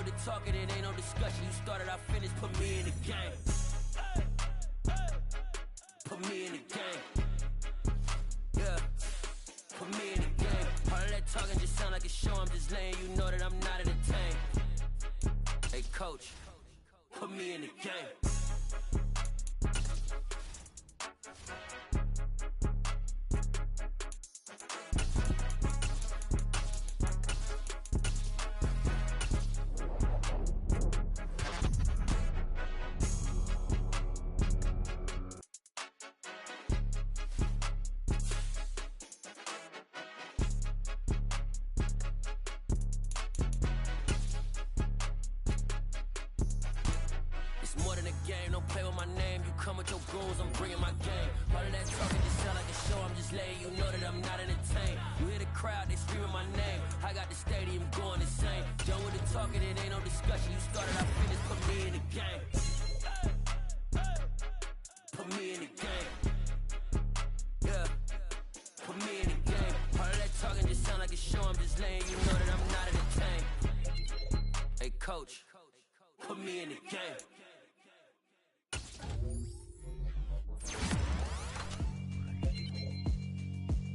with the talking, it ain't no discussion. You started, I finished, put me in the game. Put me in the game. Yeah, put me in the game. All of that talking just sound like a show. I'm just letting you know that I'm not entertained. Hey, coach, put me in the game. More than a game, don't play with my name. You come with your goons, I'm bringing my game. All of that talking just sound like a show. I'm just letting you know that I'm not entertained. You hear the crowd, they screaming my name. I got the stadium going insane. Done with the talking, it ain't no discussion. You started, I finished, put me in the game. Put me in the game. Yeah, put me in the game. All of that talking just sound like a show. I'm just letting you know that I'm not entertained. Hey, coach, put me in the game.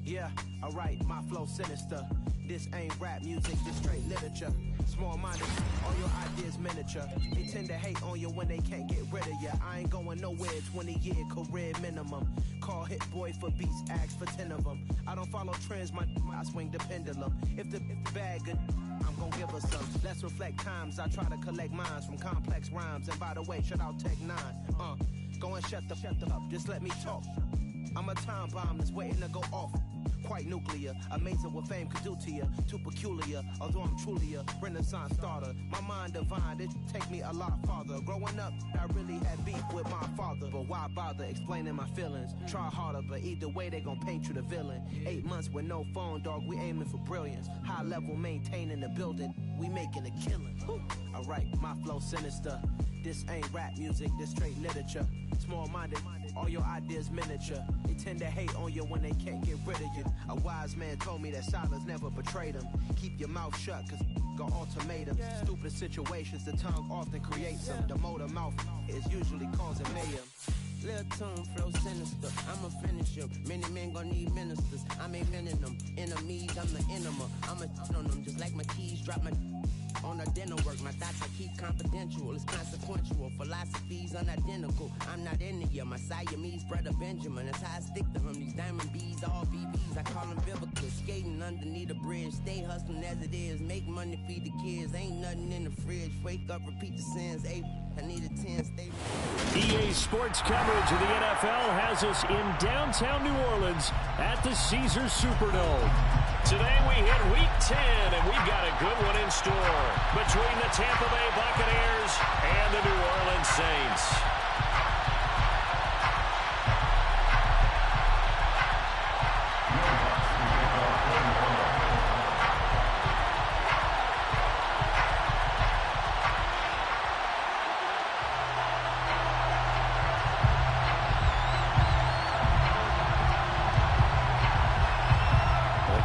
Yeah, alright, my flow sinister. This ain't rap music, this straight literature. Small-minded, all your ideas miniature. They tend to hate on you when they can't get rid of you. I ain't going nowhere, 20-year career minimum. Call Hit Boy for beats, ask for 10 of them. I don't follow trends, I swing the pendulum. If the bag good, I'm gon' give her some. Let's reflect times, I try to collect minds from complex rhymes. And by the way, shout out Tech 9. Go and shut the up, just let me talk. I'm a time bomb that's waiting to go off. Quite nuclear, amazing what fame could do to you. Too peculiar, although I'm truly a renaissance starter. My mind divine, it take me a lot farther. Growing up, I really had beef with my father. But why bother explaining my feelings? Try harder, but either way they gon' paint you the villain. 8 months with no phone, dog, we aiming for brilliance. High level maintaining the building, we making a killing. Alright, my flow sinister. This ain't rap music, this straight literature. Small-minded, all your ideas miniature. They tend to hate on you when they can't get rid of you. A wise man told me that silence never betrayed him. Keep your mouth shut, cause got ultimatums. Stupid situations, the tongue often creates them. The motor mouth is usually causing mayhem. Lil' tune, flow sinister, I'ma finish him. Many men gon' need ministers, I'm aiming them. Enemies, I'm the enema. I'ma on them just like my keys, drop my on the dinner work. My thoughts I keep confidential, it's consequential. Philosophies unidentical, I'm not into you. My Siamese brother Benjamin, that's how I stick to him. These diamond bees, all BBs, I call them biblical. Skating underneath the bridge, stay hustling as it is. Make money, feed the kids, ain't nothing in the fridge. Wake up, repeat the sins, I need a 10, stay. EA Sports coverage of the NFL has us in downtown New Orleans at the Caesars Superdome. Today we hit Week 10, and we've got a good one in store between the Tampa Bay Buccaneers and the New Orleans Saints.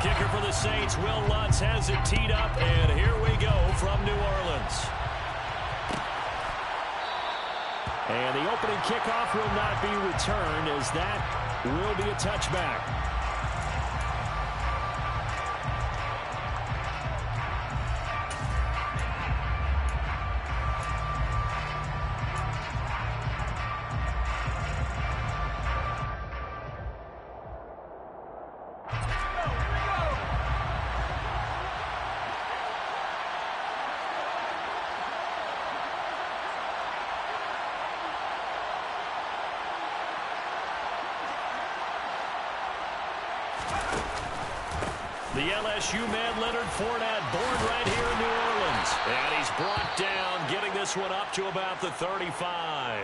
Kicker for the Saints, Will Lutz has it teed up, and here we go from New Orleans. And the opening kickoff will not be returned, as that will be a touchback. The LSU man, Leonard Fournette, born right here in New Orleans. And he's brought down, getting this one up to about the 35.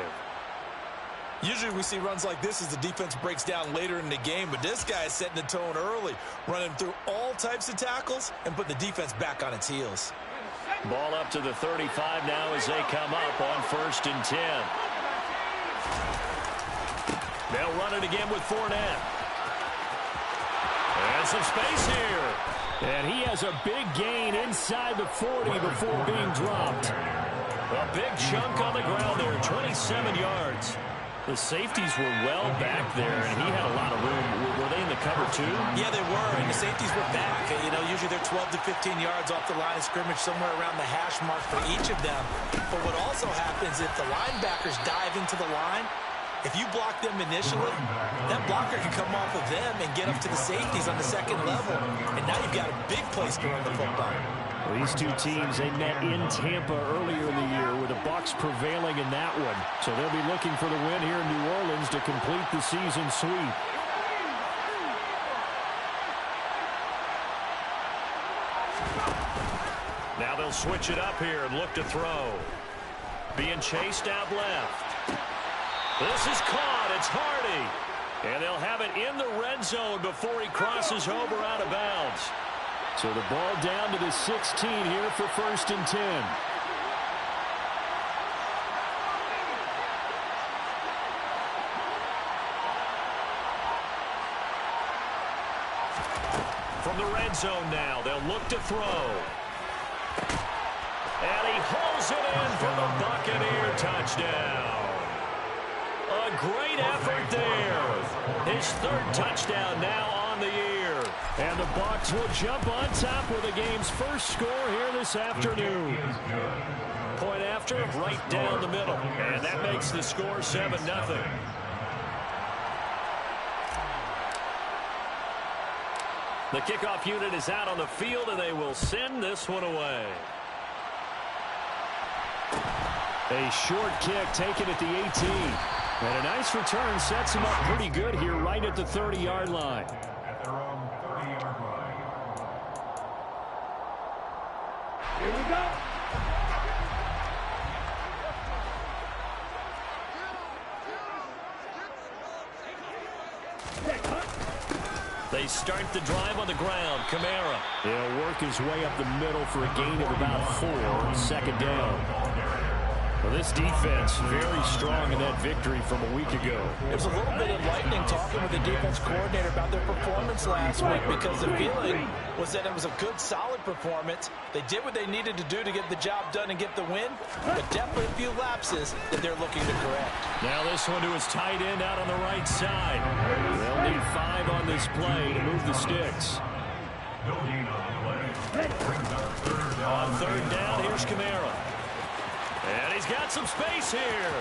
Usually we see runs like this as the defense breaks down later in the game, but this guy is setting the tone early, running through all types of tackles and put the defense back on its heels. Ball up to the 35 now as they come up on 1st and 10. They'll run it again with Fournette. And some space here. And he has a big gain inside the 40 before being dropped. A big chunk on the ground there, 27 yards. The safeties were well back there, and he had a lot of room. Were they in the cover, too? Yeah, they were, and the safeties were back. You know, usually they're 12 to 15 yards off the line of scrimmage, somewhere around the hash mark for each of them. But what also happens, if the linebackers dive into the line, if you block them initially, that blocker can come off of them and get up to the safeties on the second level. And now you've got a big place to run the football. Well, these two teams, they met in Tampa earlier in the year with the Bucs prevailing in that one. So they'll be looking for the win here in New Orleans to complete the season sweep. Now they'll switch it up here and look to throw. Being chased out left. This is caught. It's Hardy. And they'll have it in the red zone before he crosses over out of bounds. So the ball down to the 16 here for 1st and 10. From the red zone now, they'll look to throw. And he hauls it in for the Buccaneer touchdown. A great effort there. His 3rd touchdown now on the year. And the Bucs will jump on top with the game's first score here this afternoon. Point after, right down the middle. And that makes the score 7-0. The kickoff unit is out on the field, and they will send this one away. A short kick taken at the 18. And a nice return sets him up pretty good here right at the 30-yard line. At their own 30-yard line. Here we go. They start the drive on the ground. Kamara. He'll work his way up the middle for a gain of about 4. 2nd down. Well, this defense very strong in that victory from a week ago. It was a little bit enlightening talking with the defense coordinator about their performance last week, because the feeling was that it was a good, solid performance. They did what they needed to do to get the job done and get the win, but definitely a few lapses that they're looking to correct. Now this one to his tight end out on the right side. They'll need 5 on this play to move the sticks. On 3rd down, here's Kamara. And he's got some space here.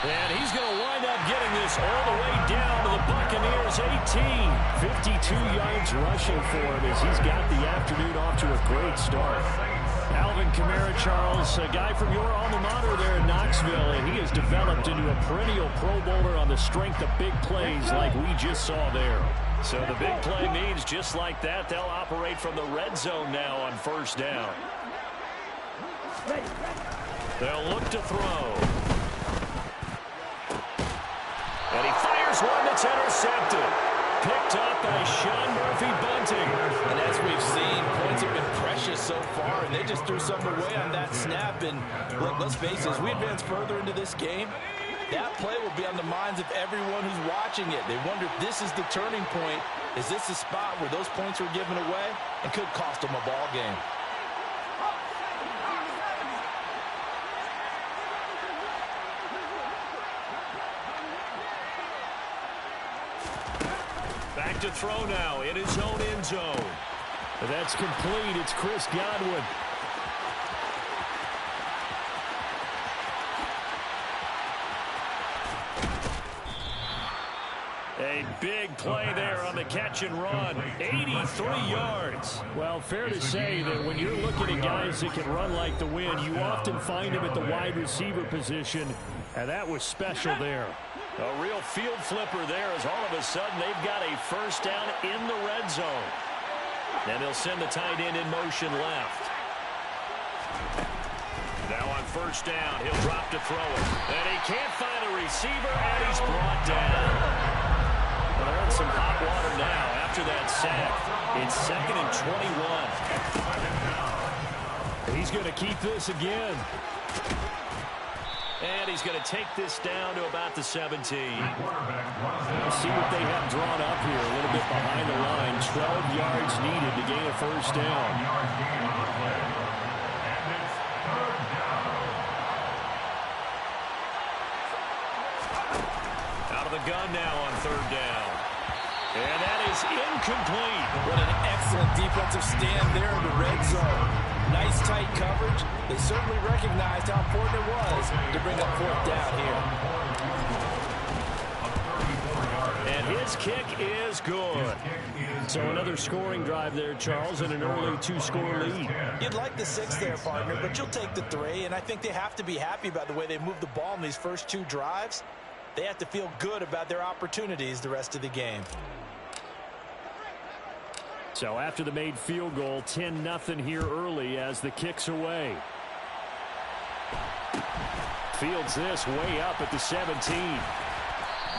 And he's going to wind up getting this all the way down to the Buccaneers' 18. 52 yards rushing for him as he's got the afternoon off to a great start. Alvin Kamara, Charles, a guy from your alma mater there in Knoxville, and he has developed into a perennial Pro Bowler on the strength of big plays like we just saw there. So the big play means just like that, they'll operate from the red zone now on 1st down. They'll look to throw. And he fires one that's intercepted. Picked up by Sean Murphy-Bunting. And as we've seen, points have been precious so far, and they just threw something away on that snap. And look, let's face it, as we advance further into this game, that play will be on the minds of everyone who's watching it. They wonder if this is the turning point. Is this the spot where those points were given away and could cost them a ball game? Back to throw now in his own end zone. That's complete. It's Chris Godwin. A big play there on the catch and run. 83 yards. Well, fair to say that when you're looking at guys that can run like the wind, you often find them at the wide receiver position, and that was special there. A real field flipper there as all of a sudden they've got a 1st down in the red zone. And they'll send the tight end in motion left. Now on 1st down, he'll drop to throw it. And he can't find a receiver, and he's brought down. Well, they're in some hot water now after that sack. It's 2nd and 21. He's going to keep this again. And he's going to take this down to about the 17. Let's see what they have drawn up here. A little bit behind the line. 12 yards needed to gain a first down. Out of the gun now on third down. And that is incomplete. What an excellent defensive stand there in the red zone. Nice tight coverage. They certainly recognized how important it was to bring up fourth down here. And his kick is good. So another scoring drive there, Charles, and an early 2-score lead. You'd like the 6 there, partner, but you'll take the 3, and I think they have to be happy about the way they moved the ball in these first 2 drives. They have to feel good about their opportunities the rest of the game. So after the made field goal, 10-0 here early as the kick's away. Fields this way up at the 17.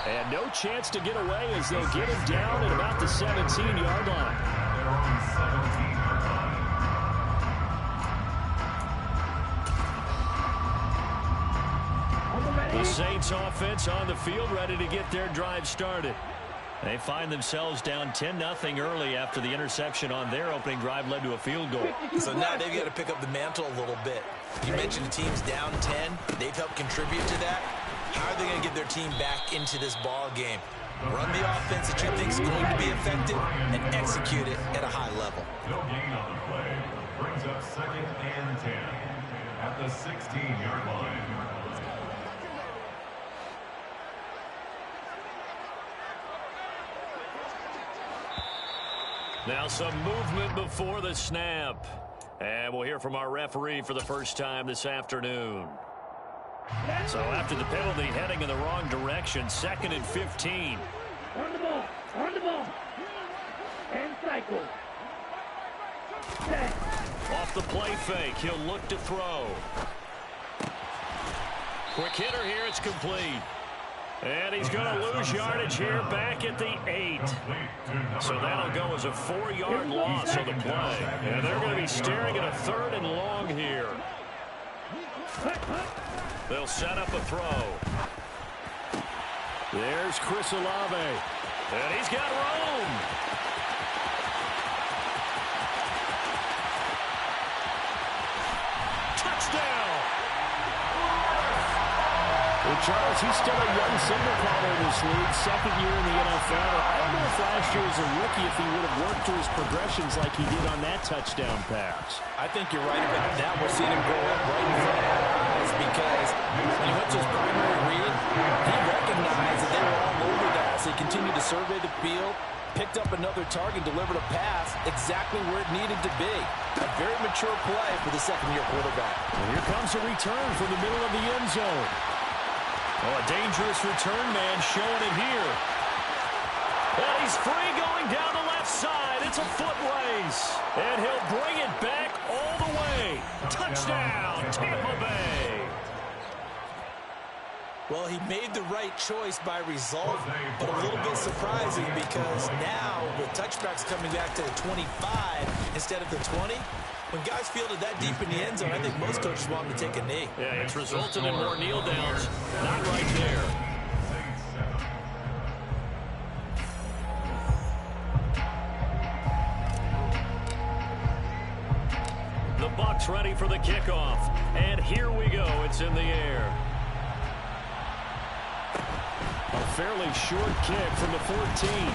And no chance to get away as they'll get him down at about the 17-yard line. The Saints offense on the field ready to get their drive started. They find themselves down 10-0 early after the interception on their opening drive led to a field goal. So now they've got to pick up the mantle a little bit. You mentioned the team's down 10. They've helped contribute to that. How are they going to get their team back into this ball game? Run the offense that you think is going to be effective and execute it at a high level. No gain on the play. Brings up 2nd and 10 at the 16-yard line. Now some movement before the snap. And we'll hear from our referee for the first time this afternoon. So after the penalty, heading in the wrong direction, 2nd and 15. On the ball. On the ball. And cycle. Set. Off the play fake, he'll look to throw. Quick hitter here, it's complete. And he's going to lose yardage here back at the 8. So that'll go as a 4-yard loss of the play. And they're going to be staring at a 3rd and long here. They'll set up a throw. There's Chris Olave. And he's got room. Touchdown. Well, Charles, he's still a young signal caller in this league, 2nd year in the NFL. I don't know if last year as a rookie if he would have worked through his progressions like he did on that touchdown pass. I think you're right about that. We're seeing him grow up right in front of our eyes because when he went to his primary read, he recognized that they were all over that. So he continued to survey the field, picked up another target, delivered a pass exactly where it needed to be. A very mature play for the 2nd-year quarterback. And here comes a return from the middle of the end zone. Oh, a dangerous return man showing it here. And he's free going down the left side. It's a foot race. And he'll bring it back all the way. Touchdown, Tampa Bay. Well, he made the right choice by result, but a little bit surprising because now with touchbacks coming back to the 25 instead of the 20, when guys fielded that deep in the end zone, I think most coaches want them to take a knee. Yeah, it's resulted in more kneel downs. Not right there. The Bucs ready for the kickoff. And here we go. It's in the air. A fairly short kick from the 14.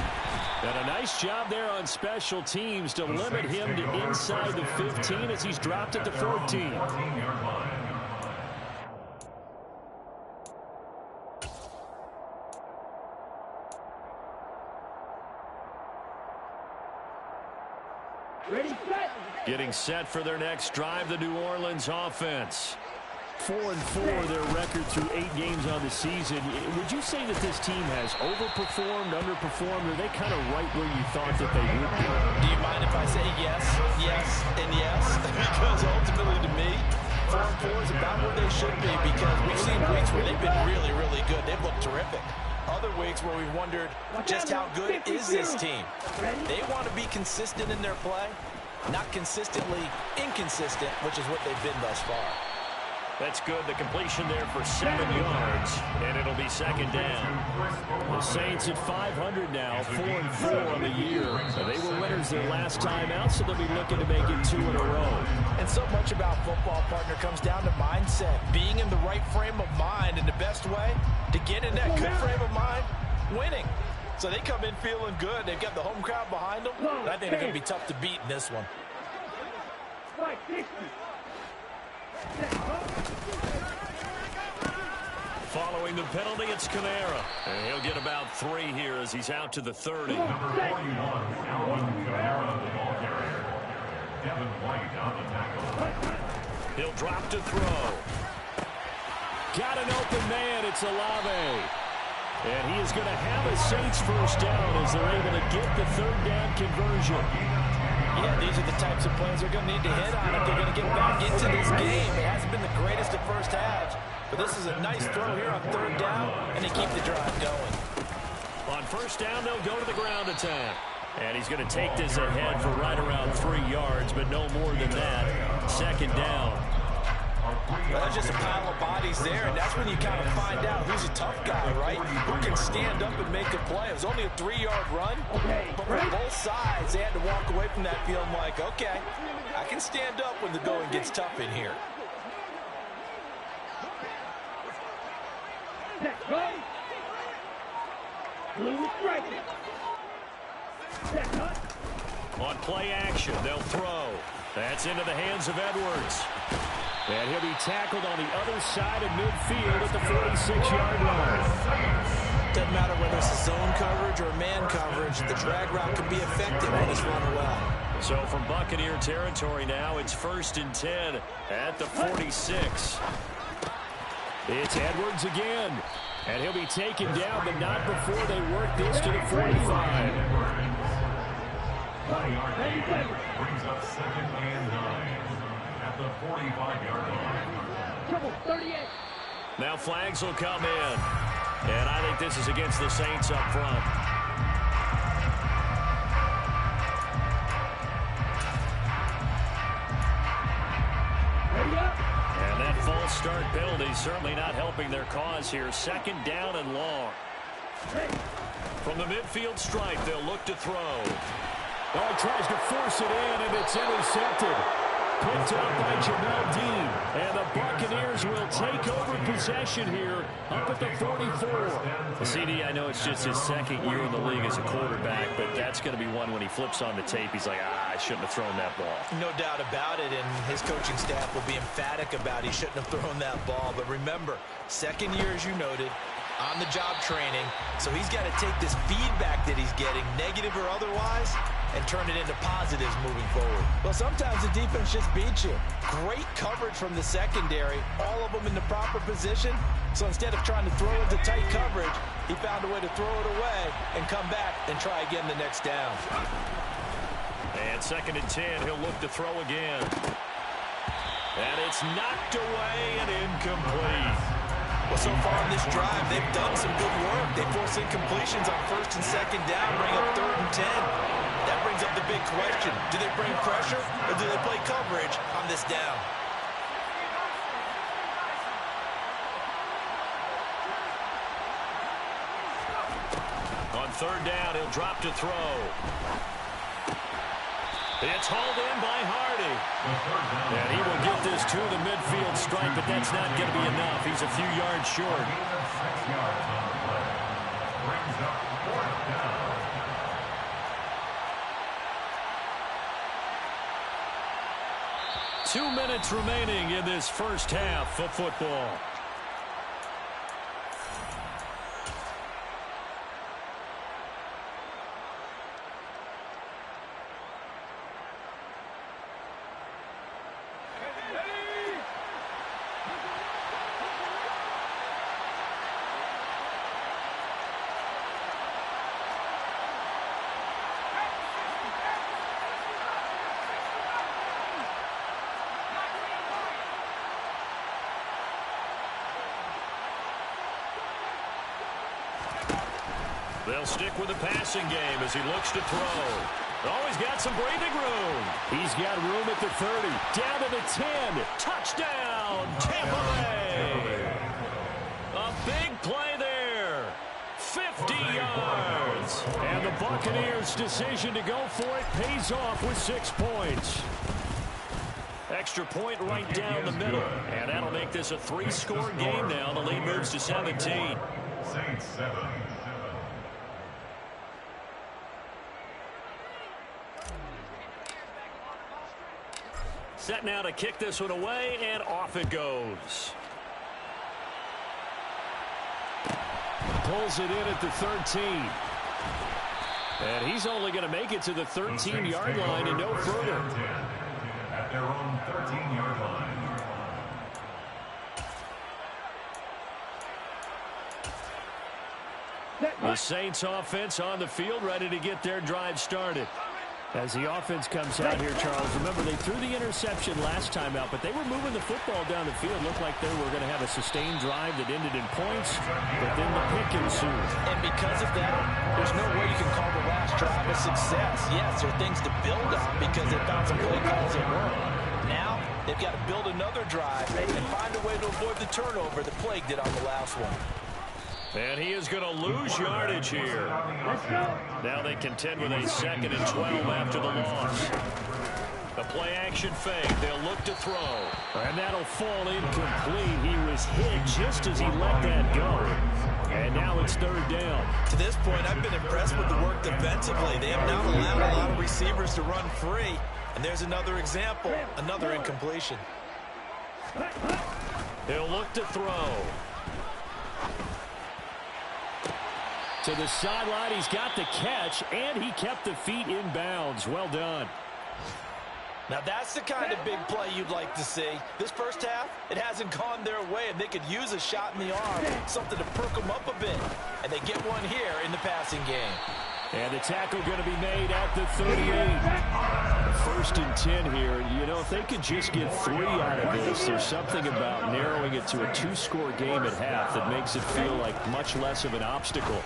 And a nice job there on special teams to limit him to inside the 15 as he's dropped at the 14. Ready, set. Getting set for their next drive, the New Orleans offense. 4-4 their record through 8 games on the season. Would you say that this team has overperformed, underperformed, or are they kind of right where you thought that they would be? Do you mind if I say yes, yes, and yes? Because ultimately to me, 4-4 is about where they should be because we've seen weeks where they've been really, really good. They've looked terrific. Other weeks where we've wondered just how good is this team. They want to be consistent in their play, not consistently inconsistent, which is what they've been thus far. That's good. The completion there for 7 yards, and it'll be second down. The Saints at 500 now, 4-4 on the year. They were winners their last time out, so they'll be looking to make it 2 in a row. And so much about football, partner, comes down to mindset. Being in the right frame of mind, and the best way to get in that good frame of mind, winning. So they come in feeling good. They've got the home crowd behind them. And I think they're going to be tough to beat in this one. Following the penalty, it's Kamara. And he'll get about 3 here as he's out to the 30. Number 41, Alvin Kamara, the ball carrier. Devin White on the tackle. He'll drop to throw. Got an open man. It's Olave. And he is going to have a Saints first down as they're able to get the 3rd down conversion. Yeah, these are the types of plays they're going to need to hit on if they're going to get back into this game. It hasn't been the greatest of first halves, but this is a nice throw here on 3rd down, and they keep the drive going. On 1st down, they'll go to the ground attack. And he's going to take this ahead for right around 3 yards, but no more than that. 2nd down. Well, there's just a pile of bodies there, and that's when you kind of find out who's a tough guy, right? Who can stand up and make a play. It was only a 3-yard run, but for both sides, they had to walk away from that feeling like, okay, I can stand up when the going gets tough in here. On play action, they'll throw. That's into the hands of Edwards. And he'll be tackled on the other side of midfield at the 46-yard line. Doesn't matter whether it's a zone coverage or man coverage, the drag route can be effective when it's run well. So from Buccaneer territory now, it's 1st and 10 at the 46. It's Edwards again. And he'll be taken down, but not before they work this to the 45. Brings up 2nd and 9 at the 45-yard line. Now flags will come in. And I think this is against the Saints up front. And that false start penalty certainly not helping their cause here. 2nd down and long. From the midfield stripe, they'll look to throw. Oh, he tries to force it in, and it's intercepted. Picked up by Jamel Dean. And the Buccaneers will take over possession here up at the 44. CD, I know it's just his 2nd year in the league as a quarterback, but that's going to be one when he flips on the tape. He's like, I shouldn't have thrown that ball. No doubt about it, and his coaching staff will be emphatic about he shouldn't have thrown that ball. But remember, 2nd year, as you noted, on-the-job training. So he's got to take this feedback that he's getting, negative or otherwise, and turn it into positives moving forward. Well, sometimes the defense just beats you. Great coverage from the secondary, all of them in the proper position. So instead of trying to throw into tight coverage, he found a way to throw it away and come back and try again the next down. And 2nd and 10, he'll look to throw again. And it's knocked away and incomplete. Well, so far in this drive, they've done some good work. They force incompletions on 1st and 2nd down, bring up 3rd and 10. That brings up the big question. Do they bring pressure or do they play coverage on this down? On 3rd down, he'll drop to throw. It's hauled in by Hardy. And he will get this to the midfield stripe, but that's not going to be enough. He's a few yards short. 6 yards on the play. Brings up 4th down. 2 minutes remaining in this first half of football. They'll stick with the passing game as he looks to throw. Oh, he's got some breathing room. He's got room at the 30. Down to the 10. Touchdown, Tampa Bay. A big play there. 50 yards. And the Buccaneers' decision to go for it pays off with 6 points. Extra point right down the middle. And that'll make this a 3-score game now. The lead moves to 17. Saints 7. Set now to kick this one away, and off it goes. Pulls it in at the 13. And he's only going to make it to the 13-yard line and no further. At their own 13-yard line. The Saints offense on the field, ready to get their drive started. As the offense comes out here, Charles, remember they threw the interception last time out, but they were moving the football down the field. Looked like they were going to have a sustained drive that ended in points, but then the pick ensued. And because of that, there's no way you can call the last drive a success. Yes, there are things to build on because they found some play calls that work. Now, they've got to build another drive and find a way to avoid the turnover that plagued it on the last one. And he is going to lose yardage here. Now they contend with a 2nd and 12 after the loss. The play action fake. They'll look to throw. And that'll fall incomplete. He was hit just as he let that go. And now it's 3rd down. To this point, I've been impressed with the work defensively. They have not allowed a lot of receivers to run free. And there's another example, another incompletion. He'll look to throw. To the sideline, he's got the catch, and he kept the feet in bounds. Well done. Now that's the kind of big play you'd like to see. This first half, it hasn't gone their way, and they could use a shot in the arm, something to perk them up a bit. And they get one here in the passing game. And the tackle going to be made at the 38. 1st and 10 here. And, you know, if they could just get 3 out of this, there's something about narrowing it to a 2-score game at half that makes it feel like much less of an obstacle.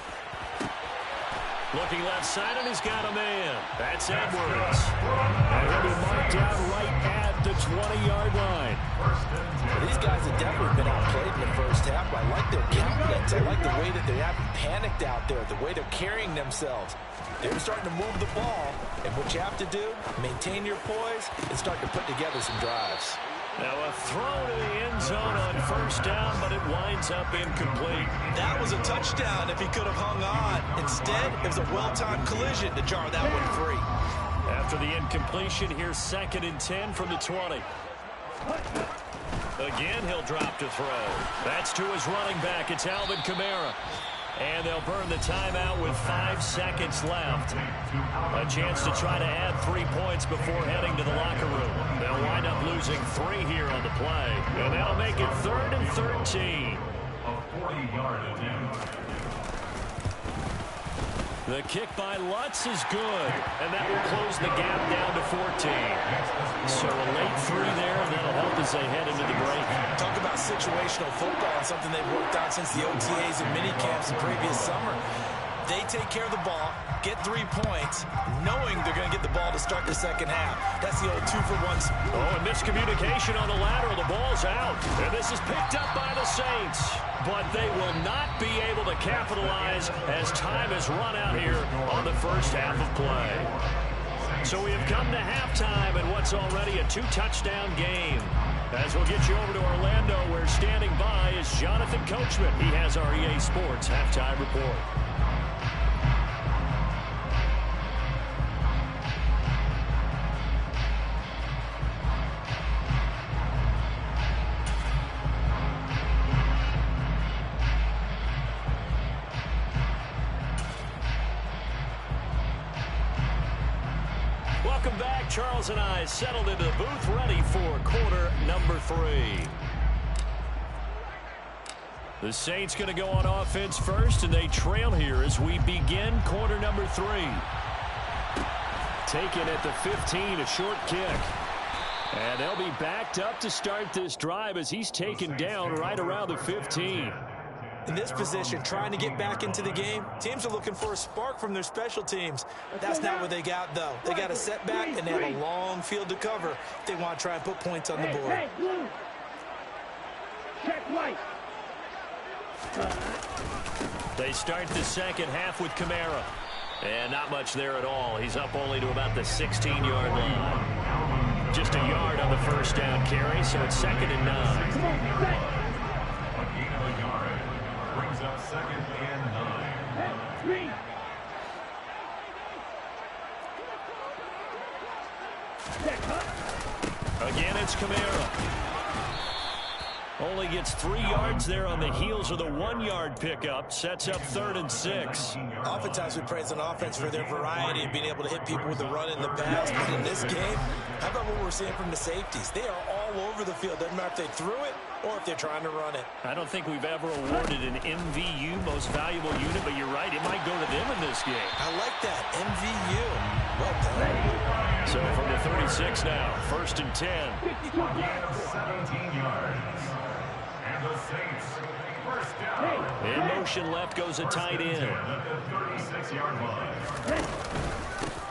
Looking left side, and he's got a man. That's Edwards. And he'll be marked out right at the 20-yard line. Well, these guys have definitely been outplayed in the first half. I like their confidence. I like the way that they haven't panicked out there, the way they're carrying themselves. They're starting to move the ball, and what you have to do, maintain your poise and start to put together some drives. Now a throw to the end zone on 1st down, but it winds up incomplete. That was a touchdown if he could have hung on. Instead, it was a well-timed collision to jar that one free. After the incompletion, here's 2nd and 10 from the 20. Again, he'll drop to throw. That's to his running back. It's Alvin Kamara. And they'll burn the timeout with 5 seconds left. A chance to try to add 3 points before heading to the locker room. They'll wind up losing 3 here on the play. And that'll make it 3rd and 13. A 40-yard attempt. The kick by Lutz is good. And that will close the gap down to 14. So a late 3 there, and that'll help as they head into the break. Talk about situational football and something they've worked on since the OTAs and minicamps the previous summer. They take care of the ball, get 3 points, knowing they're going to get the ball to start the second half. That's the old 2-for-1. Oh, and miscommunication on the lateral. The ball's out. And this is picked up by the Saints. But they will not be able to capitalize as time has run out here on the first half of play. So we have come to halftime in what's already a 2-touchdown game. As we'll get you over to Orlando, where standing by is Jonathan Coachman. He has our EA Sports halftime report. Welcome back. Charles and I settled into the booth, ready for quarter number 3. The Saints going to go on offense first, and they trail here as we begin quarter number 3. Taken at the 15, a short kick. And they'll be backed up to start this drive as he's taken down right around the 15. In this position, trying to get back into the game, teams are looking for a spark from their special teams. That's not what they got, though. They got a setback, and they have a long field to cover if they want to try and put points on the board. Check right. They start the second half with Kamara. And not much there at all. He's up only to about the 16-yard line. Just a yard on the first down carry, so it's 2nd and 9. Come on, set. A gain of a yard brings up 2nd and 9. 3. Again, it's Kamara. Only gets 3 yards there on the heels of the 1-yard pickup. Sets up 3rd and 6. Oftentimes we praise an offense for their variety of being able to hit people with the run in the pass. But in this game, how about what we're seeing from the safeties? They are all over the field. Doesn't matter if they threw it or if they're trying to run it. I don't think we've ever awarded an MVU, most valuable unit, but you're right. It might go to them in this game. I like that. MVU. Well done. So from the 36 now, 1st and 10. Gain of 17 yards. And the Saints, first down. In motion left goes a tight end. At the 36-yard line.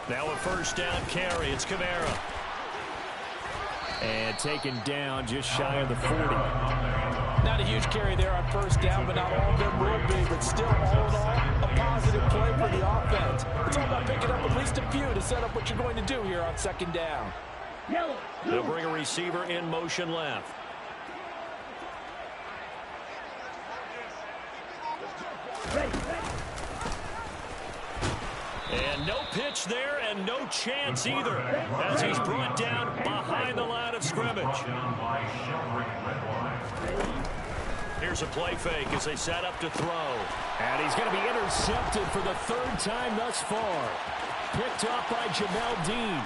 Now a first down carry. It's Kamara. And taken down just shy of the 40. Not a huge carry there on first down, but not all of them will be. But still, all in all, a positive play for the offense. It's all about picking up at least a few to set up what you're going to do here on 2nd down. Yellow. They'll bring a receiver in motion left. And no pitch there and no chance either as he's brought down behind the line of scrimmage. Here's a play fake as they set up to throw. And he's going to be intercepted for the 3rd time thus far. Picked up by Jamel Dean.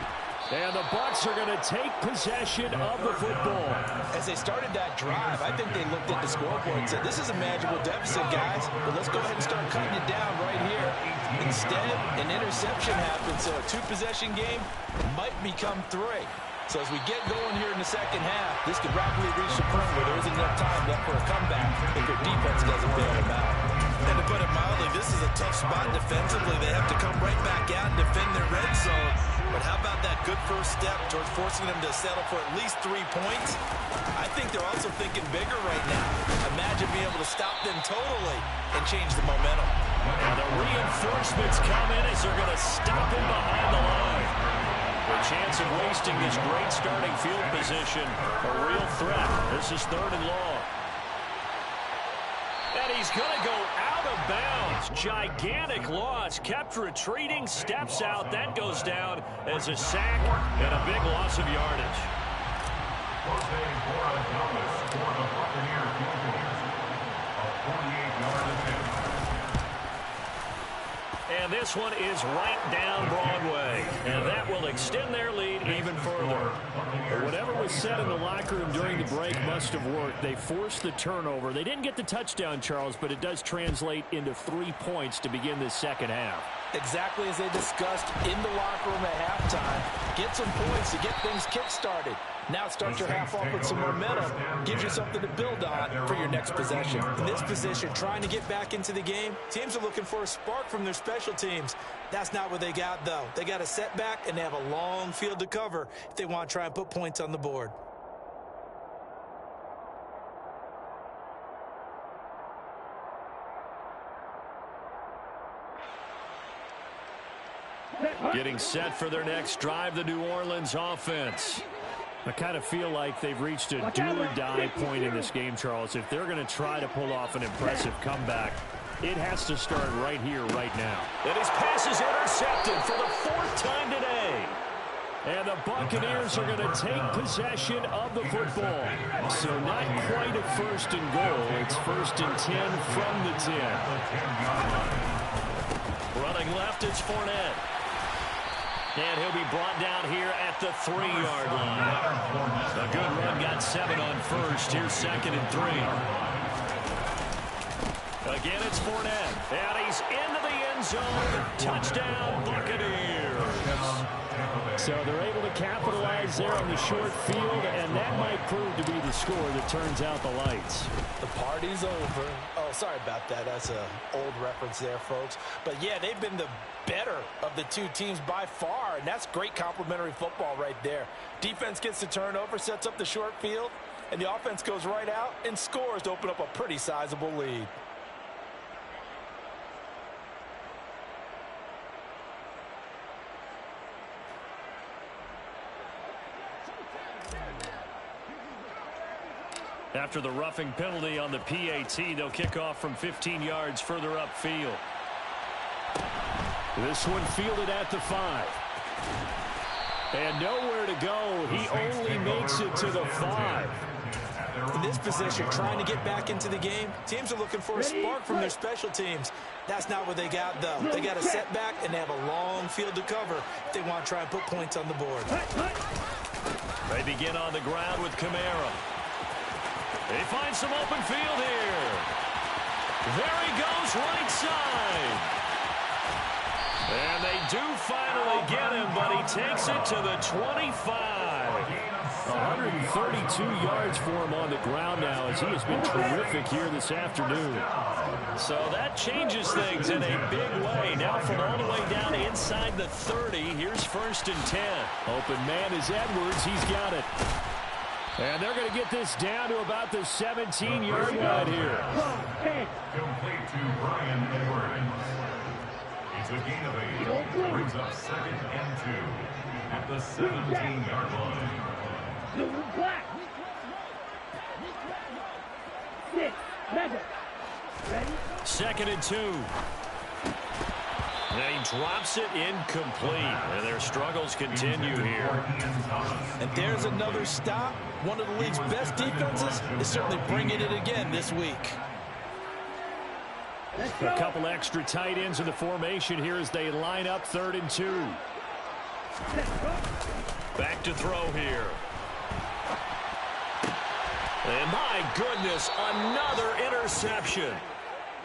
And the Bucs are going to take possession of the football. As they started that drive, I think they looked at the scoreboard and said, this is a manageable deficit, guys, but let's go ahead and start cutting it down right here. Instead, an interception happened, so a 2-possession game might become 3. So as we get going here in the second half, this could rapidly reach the point where there isn't enough time left for a comeback if their defense doesn't bail them out. And to put it mildly, this is a tough spot defensively. They have to come right back out and defend their red zone. But how about that good first step towards forcing them to settle for at least 3 points? I think they're also thinking bigger right now. Imagine being able to stop them totally and change the momentum. And the reinforcements come in as they're going to stop him behind the line. The chance of wasting this great starting field position, a real threat. This is 3rd and long. And he's going to go out of bounds. Gigantic loss. Kept retreating. Steps out. That goes down as a sack and a big loss of yardage. Jose Gonzalez for the Buccaneers defense. A 48-yard attempt. And this one is right down Broadway. And that will extend their lead even further. But whatever was said in the locker room during the break must have worked. They forced the turnover. They didn't get the touchdown, Charles, but it does translate into 3 points to begin this second half. Exactly as they discussed in the locker room at halftime. Get some points to get things kick-started. Now start your half off with some momentum. Gives you something to build on for your next possession. In this position, trying to get back into the game, teams are looking for a spark from their special teams. That's not what they got, though. They got a setback, and they have a long field to cover if they want to try and put points on the board. Getting set for their next drive, the New Orleans offense. I kind of feel like they've reached a do-or-die point in this game, Charles. If they're going to try to pull off an impressive comeback, it has to start right here, right now. And his pass is intercepted for the 4th time today. And the Buccaneers are going to take possession of the football. So not quite a 1st and goal. It's 1st and 10 from the 10. Running left, it's Fournette. And he'll be brought down here at the 3-yard line. A good run, got 7 on first. Here's 2nd and 3. Again, it's Fournette, and he's into the end zone. Touchdown, Buccaneers. So they're able to capitalize there on the short field, and that might prove to be the score that turns out the lights. The party's over. Oh, sorry about that. That's an old reference there, folks. But, yeah, they've been the better of the two teams by far, and that's great complimentary football right there. Defense gets the turnover, sets up the short field, and the offense goes right out and scores to open up a pretty sizable lead. After the roughing penalty on the PAT, they'll kick off from 15 yards further upfield. This one fielded at the 5. And nowhere to go. He only makes it to the 5. In this position, trying to get back into the game, teams are looking for a spark from their special teams. That's not what they got, though. They got a setback, and they have a long field to cover if they want to try and put points on the board. They begin on the ground with Kamara. They find some open field here. There he goes, right side. And they do finally get him, but he takes it to the 25. 132 yards for him on the ground now, as he has been terrific here this afternoon. So that changes things in a big way. Now from all the way down inside the 30, here's 1st and 10. Open man is Edwards. He's got it. And they're going to get this down to about the 17-yard line here. Complete to Brian Edwards. It's a gain of 8. Brings up 2nd and 2 at the 17-yard line. Blue black. 6. Mega. Ready? 2nd and 2. And he drops it incomplete. And their struggles continue here. And there's another stop. One of the league's best defenses is certainly bringing it again this week. A couple extra tight ends in the formation here as they line up 3rd and 2. Back to throw here. And my goodness, another interception.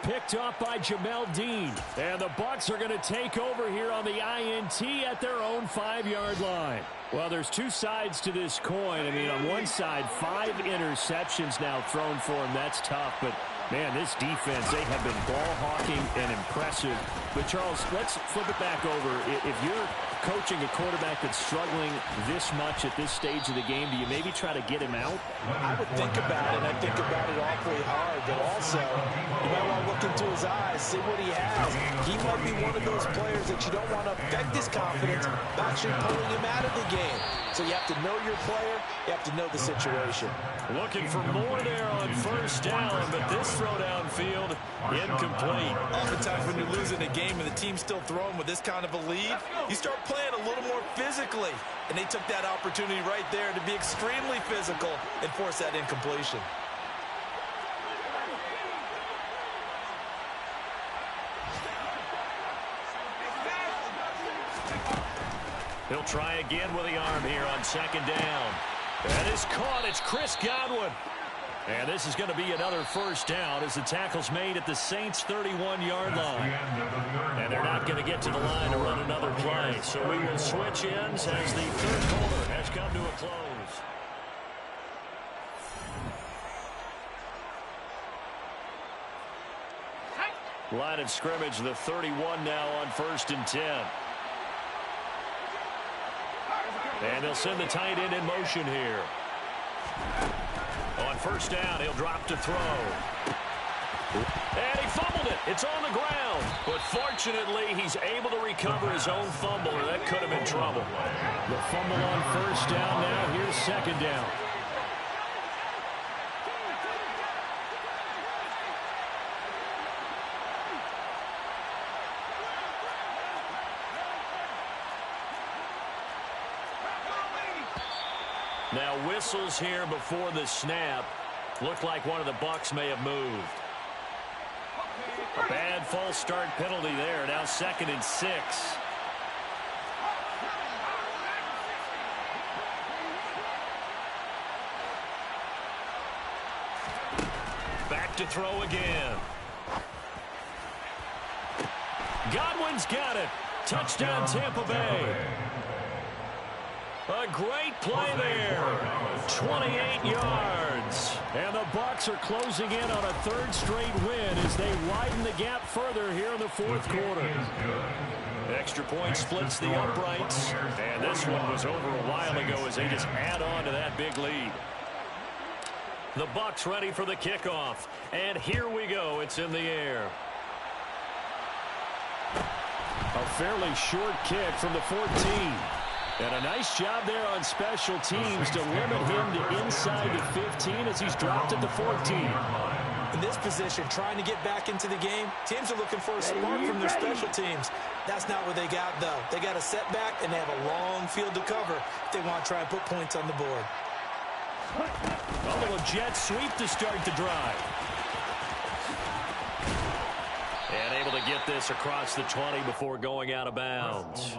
Picked up by Jamel Dean. And the Bucs are going to take over here on the INT at their own 5-yard line. Well, there's two sides to this coin. I mean, on one side, 5 interceptions now thrown for him. That's tough. But, man, this defense, they have been ball hawking and impressive. But, Charles, let's flip it back over. If you're coaching a quarterback that's struggling this much at this stage of the game, do you maybe try to get him out? I would think about it, and I think about it awfully hard. But also, you might want to look into his eyes, see what he has. He might be one of those players that you don't want to affect his confidence by actually pulling him out of the game. So you have to know your player. You have to know the situation. Looking for more there on 1st down, but this throw downfield incomplete. Oftentimes when you're losing a game and the team's still throwing with this kind of a lead, you start playing a little more physically. And they took that opportunity right there to be extremely physical and force that incompletion. He'll try again with the arm here on 2nd down. That is caught. It's Chris Godwin. And this is going to be another 1st down as the tackle's made at the Saints' 31-yard line. And they're not going to get to the line to run another play. So we will switch ends as the 3rd quarter has come to a close. Line of scrimmage, the 31 now on 1st and 10. And they'll send the tight end in motion here. On 1st down, he'll drop to throw. And he fumbled it. It's on the ground. But fortunately, he's able to recover his own fumble, or that could have been trouble. The fumble on 1st down now. Here's 2nd down. Now whistles here before the snap. Looked like one of the Bucs may have moved. A bad false start penalty there. Now 2nd and 6. Back to throw again. Godwin's got it. Touchdown, Tampa Bay. A great play there. 28 yards. And the Bucs are closing in on a third straight win as they widen the gap further here in the fourth quarter. Extra point splits the uprights. And this one was over a while ago as they just add on to that big lead. The Bucs ready for the kickoff. And here we go. It's in the air. A fairly short kick from the 14. And a nice job there on special teams to limit him to inside the 15 as he's dropped at the 14. In this position, trying to get back into the game, teams are looking for a spark from their special teams. That's not what they got, though. They got a setback, and they have a long field to cover if they want to try and put points on the board. A little jet sweep to start the drive. And able to get this across the 20 before going out of bounds.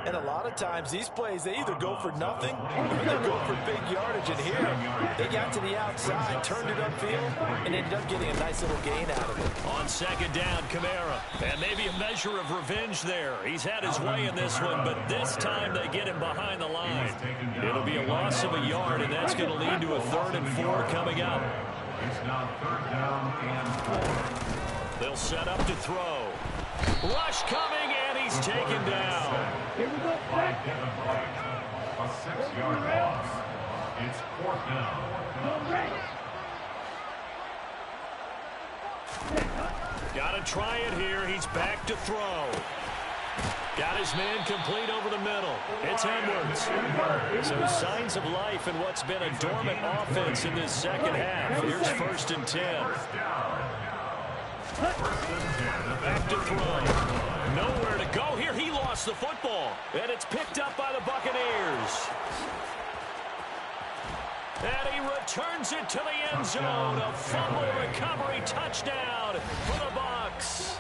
And a lot of times, these plays, they either go for nothing or they go for big yardage. And here, they got to the outside, turned it upfield, and ended up getting a nice little gain out of it. On second down, Kamara. And maybe a measure of revenge there. He's had his way in this one, but this time they get him behind the line. It'll be a loss of a yard, and that's going to lead to a 3rd and 4 coming up. It's now 3rd down and 4. They'll set up to throw. Rush coming, and he's taken down. Here we go. By Devin White. A 6-yard loss. It's 4th down. Got to try it here. He's back to throw. Got his man complete over the middle. It's Edwards. So signs of life in what's been a dormant offense in this second half. Here's 1st and 10. Back to throw. Nowhere to go here. He lost the football. And it's picked up by the Buccaneers. And he returns it to the end zone. A fumble recovery touchdown for the Bucs.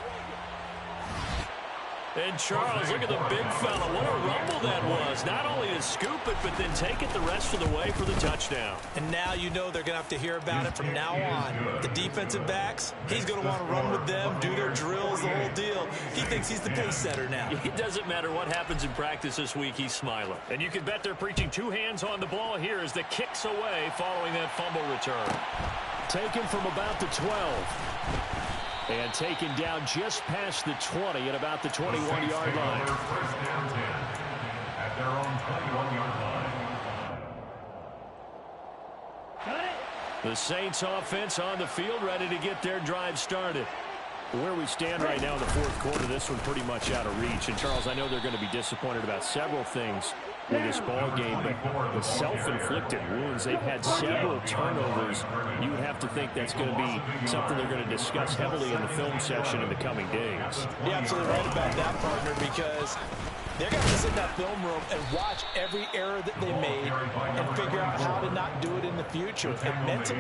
And Charles, look at the big fella. What a rumble that was. Not only to scoop it, but then take it the rest of the way for the touchdown. And now you know they're going to have to hear about it from now on. The defensive backs, he's going to want to run with them, do their drills, the whole deal. He thinks he's the pace setter now. It doesn't matter what happens in practice this week, he's smiling. And you can bet they're preaching 2 hands on the ball here as the kick's away following that fumble return. Taken from about the 12. And taken down just past the 20 at about the 21-yard line. First down 10 at their own 21-yard line. Got it. The Saints offense on the field ready to get their drive started. Where we stand right now in the fourth quarter, this one pretty much out of reach. And, Charles, I know they're going to be disappointed about several things with this ball game, but the self-inflicted wounds, they've had several turnovers. You would have to think that's going to be something they're going to discuss heavily in the film session in the coming days. You're absolutely right about that, partner, because they're going to have to sit in that film room and watch every error that they made and figure out how to not do it in the future. And mentally,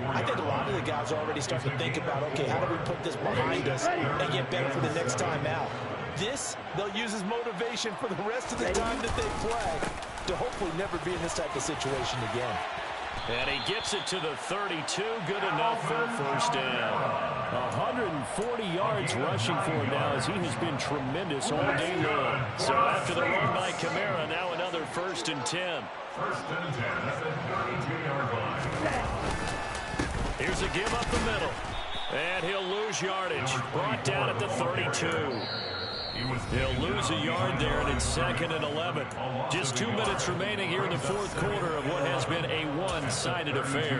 I think a lot of the guys are already starting to think about, okay, how do we put this behind us and get better for the next time out? This, they'll use as motivation for the rest of the time that they play to hopefully never be in this type of situation again. And he gets it to the 32. Good enough for a first down. 140 yards rushing for him now as he has been tremendous all day long. So after the run by Kamara, now another 1st and 10. 1st and 10 at the 32-yard line. Here's a give up the middle. And he'll lose yardage. Brought down at the 32. He'll lose a yard there, and it's 2nd and 11. Just 2 minutes remaining here in the fourth quarter of what has been a one-sided affair.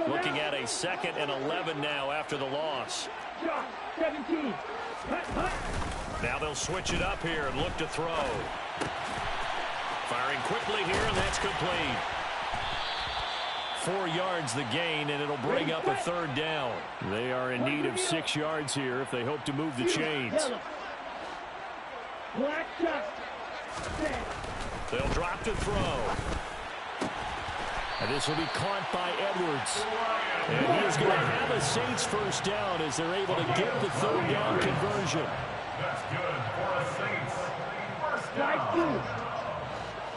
Looking at a 2nd and 11 now after the loss. 17. Now they'll switch it up here and look to throw. Firing quickly here, and that's complete. 4 yards the gain, and it'll bring up a 3rd down. They are in need of 6 yards here if they hope to move the chains. Black shot. They'll drop to throw. And this will be caught by Edwards. And he is going to have a Saints first down as they're able to get the 3rd down conversion. That's good for a Saints first down.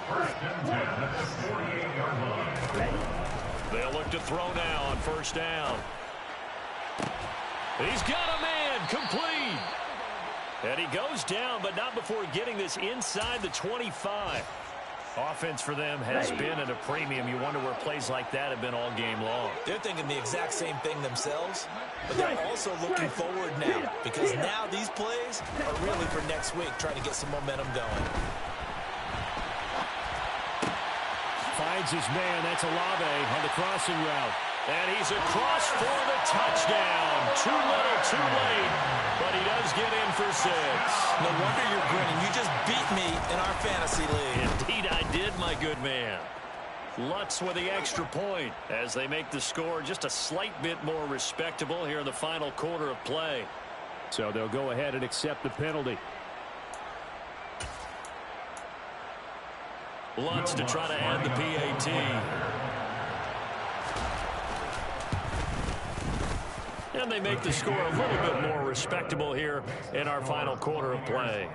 First and 10 at the 48-yard line. They'll look to throw now on first down. He's got a man, complete. And he goes down, but not before getting this inside the 25. Offense for them has been at a premium. You wonder where plays like that have been all game long. They're thinking the exact same thing themselves, but they're also looking forward now, because now these plays are really for next week, trying to get some momentum going. Finds his man. That's Olave on the crossing route. And he's across for the touchdown. Too little, too late. But he does get in for 6. No wonder you're grinning. You just beat me in our fantasy league. Indeed I did, my good man. Lutz with the extra point as they make the score just a slight bit more respectable here in the final quarter of play. So they'll go ahead and accept the penalty. Lutz to try to add the PAT. And they make the score a little bit more respectable here in our final quarter of play.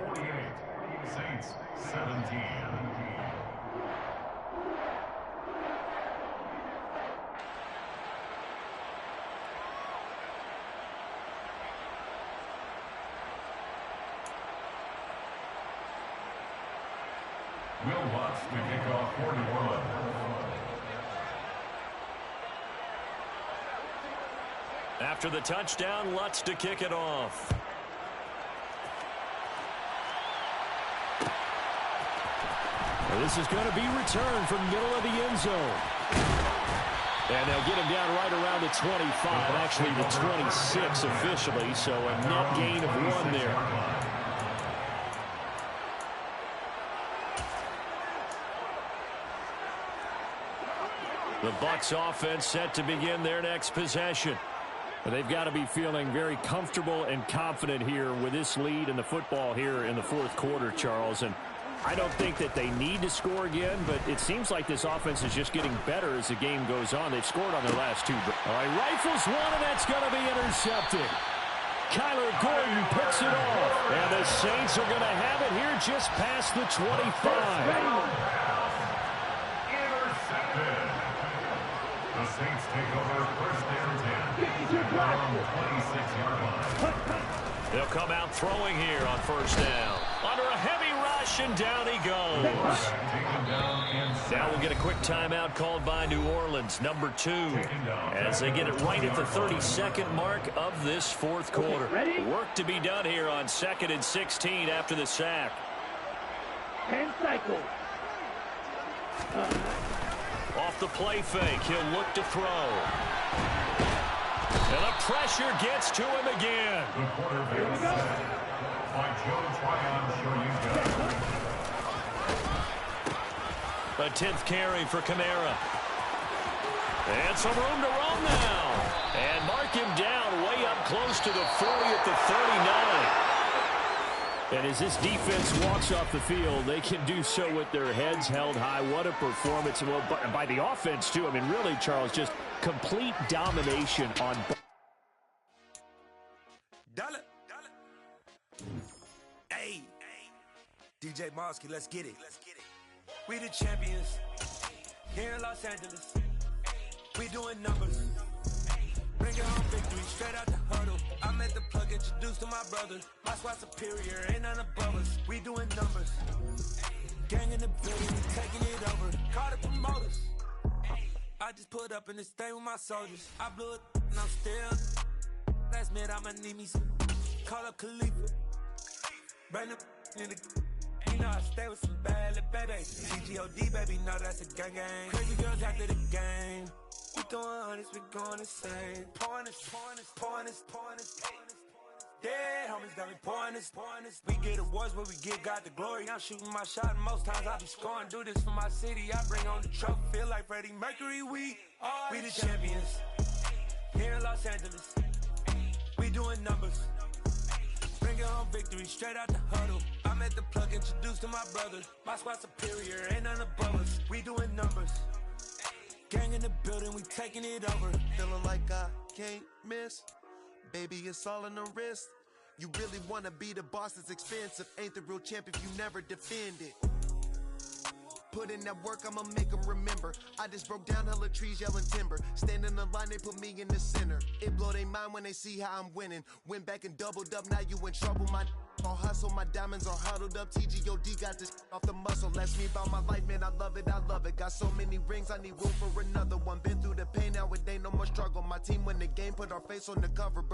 Saints 17. Will Lutz to kick off for New Orleans. After the touchdown, Lutz to kick it off. Well, this is going to be returned from the middle of the end zone. And they'll get him down right around the 25, actually the 26 officially, so a net gain of 1 there. The Bucs offense set to begin their next possession. But they've got to be feeling very comfortable and confident here with this lead in the football here in the fourth quarter, Charles. And I don't think that they need to score again, but it seems like this offense is just getting better as the game goes on. They've scored on their last 2. All right, rifles one, and that's going to be intercepted. Kyler Gordon picks it off. And the Saints are going to have it here just past the 25. The Saints take over first and 10 from 26-yard line. They'll come out throwing here on first down. Under a heavy rush, and down he goes. Now we'll get a quick timeout called by New Orleans, number 2, as they get it right at the 32nd mark of this fourth quarter. Work to be done here on 2nd and 16 after the sack. 10 cycles. Off the play fake, he'll look to throw. And the pressure gets to him again. The quarterback set by Joe Tryon showing A 10th carry for Kamara. And some room to roam now. And mark him down way up close to the 40 at the 39. And as this defense walks off the field, they can do so with their heads held high. What a performance. Well, by the offense, too. I mean, really, Charles, just complete domination on. Dollar. Hey. DJ Mosky, let's get it. We the champions here in Los Angeles. We doing numbers. Bring it home victory, straight out the huddle. I'm at the plug, introduced to my brother. My squad superior, ain't none above us. We doing numbers. Gang in the building, we taking it over. Call the promoters. I just put up in this thing with my soldiers. I blew it, and I'm still. Last minute, I'ma need me some. Call up Khalifa. Bring them in the. You know I stay with some bad little baby. CGOD, baby, know that's a gang gang. Crazy girls after the game. We throwing hundreds, we going insane. Pouring this. Dead homies got me pouring this. We get awards, but we give God the glory. I'm shooting my shot, and most times I be scoring. Do this for my city, I bring on the trophy. Feel like Freddie Mercury, we the champions. Here in Los Angeles, we doing numbers. Bring it home victory, straight out the huddle. I'm at the plug, introduced to my brother. My squad superior, ain't none above us. We doing numbers. Gang in the building, we taking it over. Feeling like I can't miss. Baby, it's all in the wrist. You really wanna be the boss, it's expensive. Ain't the real champ if you never defend it. Put in that work, I'ma make them remember. I just broke down hella trees, yelling timber. Stand in the line, they put me in the center. It blow their mind when they see how I'm winning. Went back and doubled up, now you in trouble. My all hustle, my diamonds are huddled up. TGOD got this off the muscle. That's me about my life, man, I love it, I love it. Got so many rings, I need room for another one. Been through the pain, now it ain't no more struggle. My team win the game, put our face on the cover.